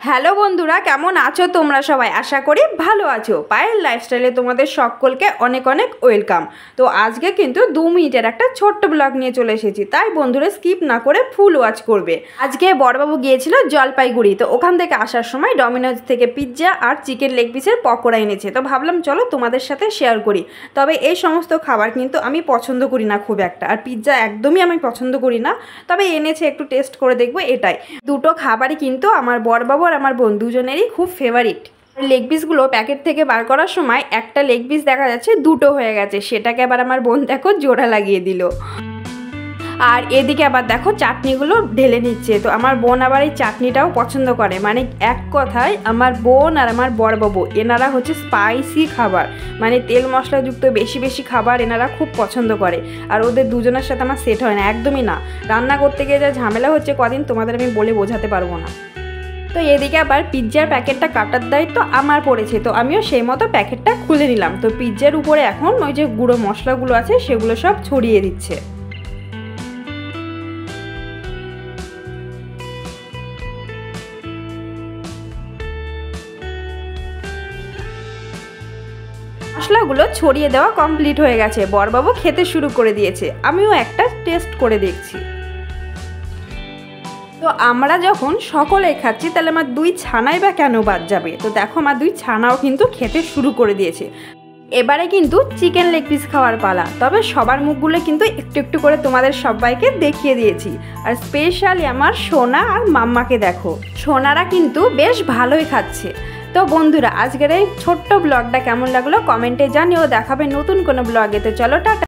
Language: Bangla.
হ্যালো বন্ধুরা, কেমন আছো তোমরা সবাই? আশা করি ভালো আছো। পায়েল লাইফস্টাইলে তোমাদের সকলকে অনেক অনেক ওয়েলকাম। তো আজকে কিন্তু 2 মিনিটের একটা ছোট্ট ব্লগ নিয়ে চলে এসেছি, তাই বন্ধুরা স্কিপ না করে ফুল ওয়াচ করবে। আজকে বড়বাবু গিয়েছিল জলপাইগুড়ি, তো ওখান থেকে আসার সময় ডমিনোজ থেকে পিৎজা আর চিকেন লেগ পিসের পকোড়া এনেছে। তো ভাবলাম চলো তোমাদের সাথে শেয়ার করি। তবে এই সমস্ত খাবার কিন্তু আমি পছন্দ করি না খুব একটা, আর পিৎজা একদমই আমি পছন্দ করি না। তবে এনেছে, একটু টেস্ট করে দেখবো এটাই। দুটো খাবারই কিন্তু আমার বড়বাবু আর আমার বোন দুজনেরই খুব ফেভারিট। লেগ পিসগুলো প্যাকেট থেকে বার করার সময় একটা লেগ পিস দেখা যাচ্ছে দুটো হয়ে গেছে, সেটাকে আবার আমার বোন দেখো জোড়া লাগিয়ে দিল। আর এদিকে আবার দেখো চাটনিগুলো ঢেলে নিচ্ছে। তো আমার বোন আবার এই চাটনিটাও পছন্দ করে, মানে এক কথায় আমার বোন আর আমার বড়বাবু এনারা হচ্ছে স্পাইসি খাবার, মানে তেল মশলাযুক্ত বেশি বেশি খাবার এনারা খুব পছন্দ করে। আর ওদের দুজনের সাথে আমার সেট হয় না, একদমই না। রান্না করতে গিয়ে যা ঝামেলা হচ্ছে কদিন, তোমাদের আমি বলে বোঝাতে পারবো না। তো এদিকে আবার পিৎজার প্যাকেটটা কাটার দায়িত্ব আমার পড়েছে, তো আমিও সেই মতো প্যাকেটটা খুলে নিলাম। তো পিৎজার উপরে এখন ওই যে গুঁড়ো মশলাগুলো আছে সেগুলো সব ছড়িয়ে দিচ্ছে। মশলাগুলো ছড়িয়ে দেওয়া কমপ্লিট হয়ে গেছে, বড়বাবু খেতে শুরু করে দিয়েছে, আমিও একটা টেস্ট করে দেখছি। তো আমরা যখন সকলে খাচ্ছি, তাহলে আমার দুই ছানাই বা কেন বাদ যাবে? তো দেখো আমার দুই ছানাও কিন্তু খেতে শুরু করে দিয়েছে। এবারে কিন্তু চিকেন লেগ পিস খাওয়ার পালা। তবে সবার মুখগুলো কিন্তু একটু একটু করে তোমাদের সবাইকে দেখিয়ে দিয়েছি। আর স্পেশালি আমার সোনা আর মাম্মাকে দেখো, সোনারা কিন্তু বেশ ভালোই খাচ্ছে। তো বন্ধুরা আজকের এই ছোট্ট ব্লগটা কেমন লাগলো কমেন্টে জানিও। দেখাবে নতুন কোনো ব্লগে। তো চলো টাটা।